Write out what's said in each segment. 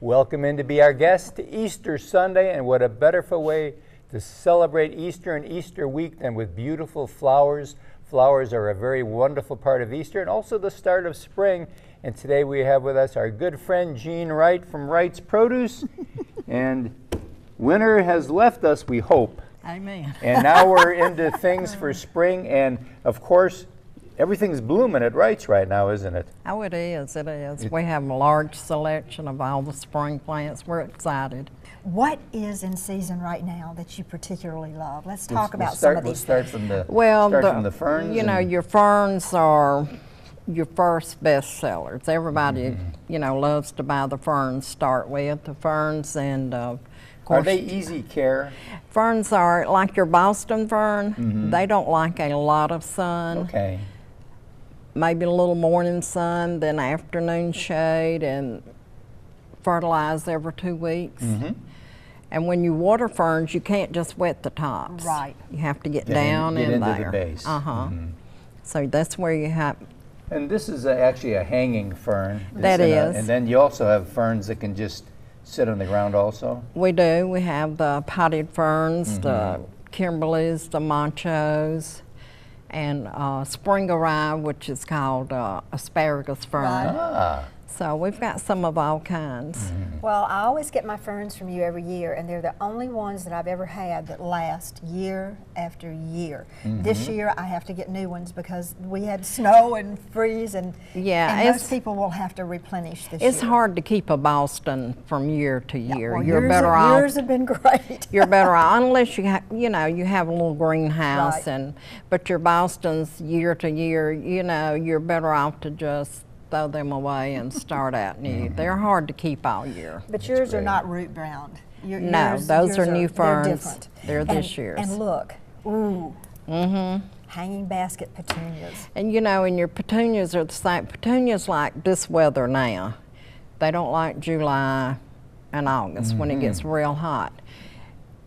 Welcome in to be our guest to Easter Sunday, and what a better way to celebrate Easter and Easter week than with beautiful flowers. Flowers are a very wonderful part of Easter and also the start of spring. And today we have with us our good friend Jean Wright from Wright's Produce. And winter has left us, we hope. Amen. And now we're into things for spring, and of course, everything's blooming at Wright's right now, isn't it? Oh, it is. It is. We have a large selection of all the spring plants. We're excited. What is in season right now that you particularly love? Let's talk about some of these. Start from the From the ferns. You know, your ferns are your first best sellers. Everybody, you know, loves to buy the ferns. Start with the ferns, and of course, are they easy care? Ferns are like your Boston fern. They don't like a lot of sun. Okay. Maybe a little morning sun, then afternoon shade, and fertilize every 2 weeks. And when you water ferns, you can't just wet the tops. Right. You have to get down get in into there. the base. So that's where you have. And this is actually a hanging fern. That is. And then you also have ferns that can just sit on the ground also? We do. We have the potted ferns, the Kimberleys, the Manchos, and springarye, which is called asparagus fern. Right. Ah. So we've got some of all kinds. Well, I always get my ferns from you every year, and they're the only ones that I've ever had that last year after year. This year I have to get new ones because we had snow and freeze, and, Yeah, and it's- most people will have to replenish this year. It's hard to keep a Boston from year to year. Well, You're yours, better off. yours have been great. You're better off unless you you have a little greenhouse, Right. but your Bostons year to year, you're better off to just throw them away and start out new. They're hard to keep all year. But yours are great. not root bound. No, those are new They're ferns. different. They're this year's. And look, hanging basket petunias. And and your petunias are the same. Petunias like this weather now. They don't like July and August when it gets real hot.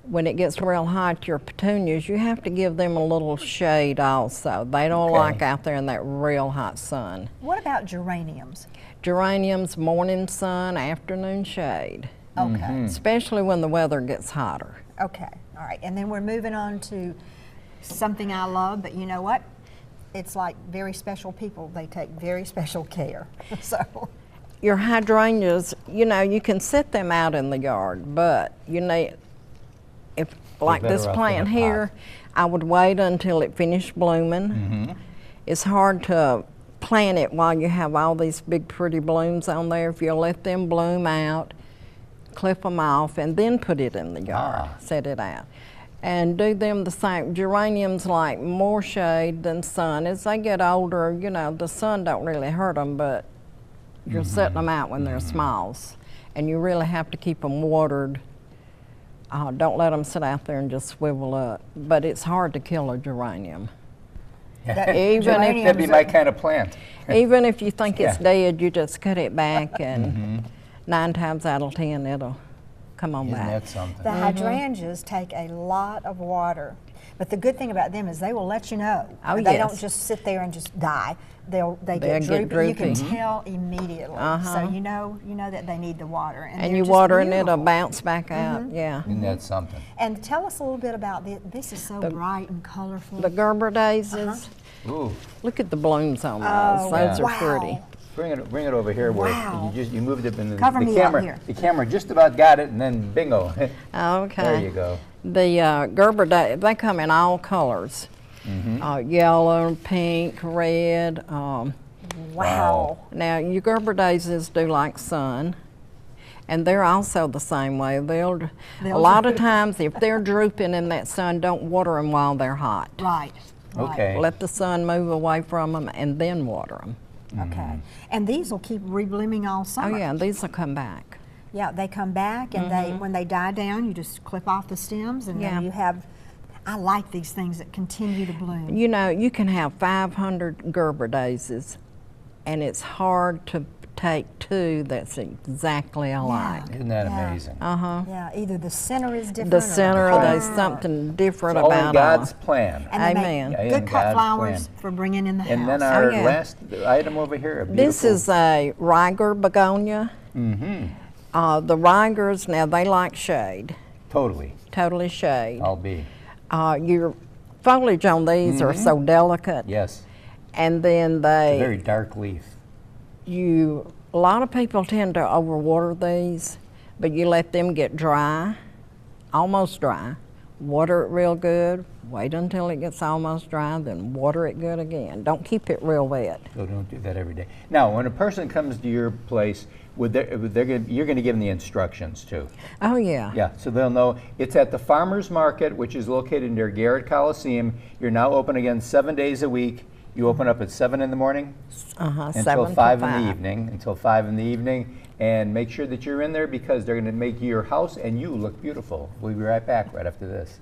When it gets real hot, your petunias, you have to give them a little shade also. They don't Okay. like out there in that real hot sun. What about geraniums? Geraniums, morning sun, afternoon shade, Okay. especially when the weather gets hotter. Okay, all right, and then we're moving on to something I love, but you know what? It's like very special people, they take very special care, so. Your hydrangeas, you can set them out in the yard, but if like better this off plant in a here, I would wait until it finished blooming. It's hard to plant it while you have all these big pretty blooms on there. If you let them bloom out, clip them off, and then put it in the yard, set it out. And do them the same. Geraniums like more shade than sun. As they get older, the sun don't really hurt them, but you're setting them out when they're smalls. And you really have to keep them watered. Don't let them sit out there and just swivel up. But it's hard to kill a geranium. That'd be my kind of plant. Even if you think it's Yeah. dead, you just cut it back, and 9 times out of 10, it'll come on Isn't back. that something? The hydrangeas take a lot of water, but the good thing about them is they will let you know. Oh, They yes. don't just sit there and just die. They They'll get get droopy. You can droopy. tell immediately. So you know that they need the water. And they're you just water and it'll beautiful. bounce back out, yeah. Isn't that something? And tell us a little bit about this. This is so bright and colorful. The Gerber daisies, Ooh, look at the blooms on those. Oh, Those wow. are pretty. bring it over here where Wow. you moved it in the, Cover the me up camera. here. The camera just about got it, and then bingo. Okay. There you go. The Gerber daisies, they come in all colors. Yellow, pink, red. Wow. Now, your Gerber daisies do like sun, and they're also the same way. A lot of times, if they're drooping in that sun, don't water them while they're hot. Right. Right. Okay. Let the sun move away from them and then water them. Okay. And these will keep reblooming all Oh summer. yeah, these will come back. Yeah, they come back, and when they die down, you just clip off the stems, and Yeah. then you have. I like these things that continue to bloom. You can have 500 Gerber daisies, and it's hard to take two that's exactly alike. Isn't that Yeah. amazing? Yeah, either the center is different. The or center, the there's color. something different It's all in about God's plan. And they Amen. make Yeah, in good cut God's flowers plan. for bringing in the And house. then our yeah. last item over here, a This beautiful. is a Riger begonia. The Rigers, now they like shade, Totally. totally shade. I'll be. Your foliage on these are so delicate. Yes. And then It's a very dark leaf. a lot of people tend to overwater these, but you let them get dry, almost dry. Water it real good, wait until it gets almost dry, then water it good again. Don't keep it real wet. So don't do that every day. Now, when a person comes to your place, you're going to give them the instructions too. Oh yeah. Yeah, so they'll know. It's at the Farmers Market, which is located near Garrett Coliseum. You're now open again 7 days a week. You open up at 7 in the morning until 7 5 to in 5. the evening. Until 5 in the evening, and make sure that you're in there because they're going to make your house and you look beautiful. We'll be right back right after this.